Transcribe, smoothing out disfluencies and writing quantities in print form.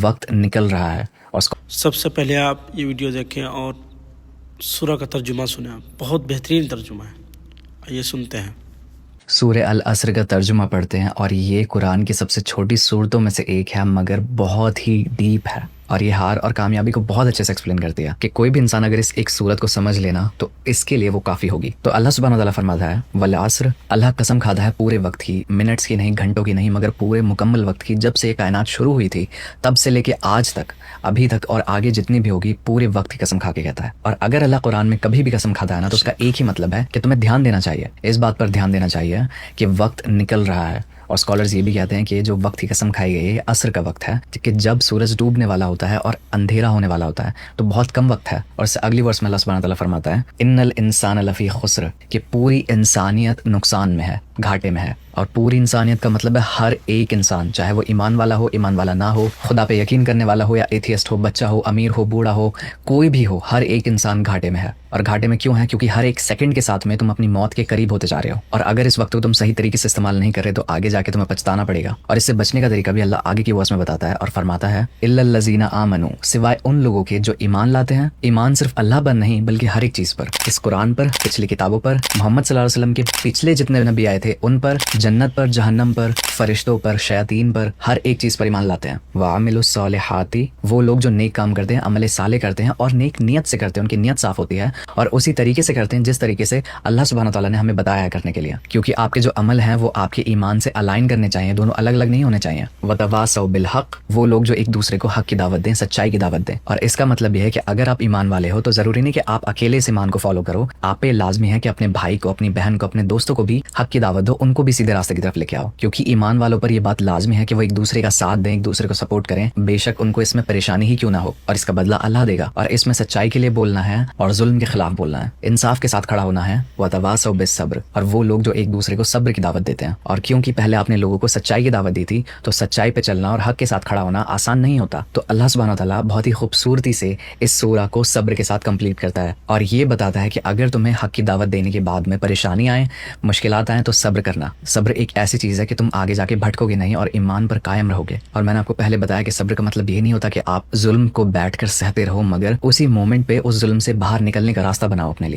وقت نکل رہا ہے اور سب سے پہلے آپ یہ ویڈیو دیکھیں اور سورہ کا ترجمہ سنیں. بہت بہترین ترجمہ ہے. آئیے سنتے ہیں. سورہ العصر کا ترجمہ پڑھتے ہیں، اور یہ قرآن کی سب سے چھوٹی صورتوں میں سے ایک ہے مگر بہت ہی ڈیپ ہے، اور یہ ہار اور کامیابی کو بہت اچھے سے ایکسپلین کر دیا کہ کوئی بھی انسان اگر اس ایک صورت کو سمجھ لینا تو اس کے لیے وہ کافی ہوگی. تو اللہ سبحانہ وتعالیٰ فرماتا ہے والعصر، اللہ قسم کھاتا ہے پورے وقت کی، منٹس کی نہیں، گھنٹوں کی نہیں، مگر پورے مکمل وقت کی. جب سے یہ کائنات شروع ہوئی تھی تب سے لے کے آج تک، ابھی تک اور آگے جتنی بھی ہوگی، پورے وقت کی قسم کھا کے کہتا ہے. اور اگر اللہ قرآن میں کبھی بھی قسم کھاتا ہے نا تو اس کا ایک ہی مطلب ہے کہ تمہیں دھیان دینا چاہیے، اس بات پر دھیان دینا چاہیے کہ وقت نکل رہا ہے. اور اسکالرز یہ بھی کہتے ہیں کہ جو وقت کی قسم کھائی گئی ہے عصر کا وقت ہے، کہ جب سورج ڈوبنے والا ہوتا ہے اور اندھیرا ہونے والا ہوتا ہے تو بہت کم وقت ہے. اور اس سے اگلی ورس میں اللہ سبحانہ تعالیٰ فرماتا ہے ان الانسان لفی خسر، کہ پوری انسانیت نقصان میں ہے، گھاٹے میں ہے. اور پوری انسانیت کا مطلب ہے ہر ایک انسان، چاہے وہ ایمان والا ہو، ایمان والا نہ ہو، خدا پہ یقین کرنے والا ہو یا ایتھیسٹ ہو، بچہ ہو، امیر ہو، بوڑھا ہو، کوئی بھی ہو، ہر ایک انسان گھاٹے میں ہے. اور گھاٹے میں کیوں ہے؟ کیونکہ ہر ایک سیکنڈ کے ساتھ میں تم اپنی موت کے قریب ہوتے جا رہے ہو، اور اگر اس وقت کو تم صحیح طریقے سے استعمال نہیں کر رہے تو آگے جا کے تمہیں پچھتانا پڑے گا. اور اس سے بچنے کا طریقہ بھی اللہ آگے کی ورس میں بتاتا ہے اور فرماتا ہے الا الذین آمنوا، سوائے ان لوگوں کے جو ایمان لاتے ہیں. ایمان صرف اللہ پر نہیں بلکہ ہر ایک چیز پر، اس قرآن پر، پچھلی کتابوں پر، محمد صلی اللہ علیہ وسلم کے پچھلے جتنے نبی آئے تھے ان پر، جنت پر، جہنم پر، فرشتوں پر، شیاطین پر، ہر ایک چیز پر ایمان لاتے ہیں. وعملوا الصالحات، وہ لوگ جو نیک کام کرتے ہیں، عمل صالح کرتے ہیں اور نیک نیت سے کرتے ہیں، ان کی نیت صاف ہوتی ہے اور اسی طریقے سے کرتے ہیں جس طریقے سے اللہ سبحانہ تعالیٰ نے ہمیں بتایا ہے کرنے کے لیے. کیونکہ آپ کے جو عمل ہیں وہ آپ کے ایمان سے الائن کرنے چاہیے، دونوں الگ الگ نہیں ہونے چاہیے. وتواصوا بالحق، وہ لوگ جو ایک دوسرے کو حق کی دعوت دیں، سچائی کی دعوت دیں. اور اس کا مطلب یہ ہے کہ اگر آپ ایمان والے ہو تو ضروری نہیں کہ آپ اکیلے اس ایمان کو فالو کرو، آپ پہ لازمی ہے کہ اپنے بھائی کو، اپنی بہن کو، اپنے دوستوں کو بھی حق کی دعوت دو، ان کو بھی سیدھے راستے کی طرف لے کے آؤ. کیونکہ ایمان والوں پر یہ بات لازمی ہے کہ وہ ایک دوسرے کا ساتھ دیں، ایک دوسرے کو سپورٹ کریں، بے شک ان کو اس میں پریشانی ہی کیوں نہ ہو، اور اس کا بدلہ اللہ دے گا. اور اس میں سچائی کے لیے بولنا ہے اور ظلم کے خلاف بولنا ہے، انصاف کے ساتھ کھڑا ہونا ہے. وتواصوا بالصبر، اور وہ لوگ جو ایک دوسرے کو صبر کی دعوت دیتے ہیں. اور کیونکہ پہلے آپ نے لوگوں کو سچائی کی دعوت دی تھی تو سچائی پہ چلنا اور حق کے ساتھ کھڑا ہونا آسان نہیں ہوتا. تو اللہ سبحانہ تعالیٰ بہت ہی خوبصورتی سے اس سورہ کو صبر کے ساتھ کمپلیٹ کرتا ہے اور یہ بتاتا ہے کہ اگر تمہیں حق کی دعوت دینے کے بعد میں پریشانی آئیں، مشکلات آئیں تو صبر کرنا. صبر ایک ایسی چیز ہے کہ تم آگے جا کے بھٹکو گے نہیں اور ایمان پر قائم رہو گے. اور میں نے آپ کو پہلے بتایا کہ صبر کا مطلب یہ نہیں ہوتا کہ آپ ظلم کو بیٹھ کر سہتے رہو، مگر اسی مومنٹ پہ اس ظلم سے باہر نکلنے کا راستہ بناؤ اپنے لیے.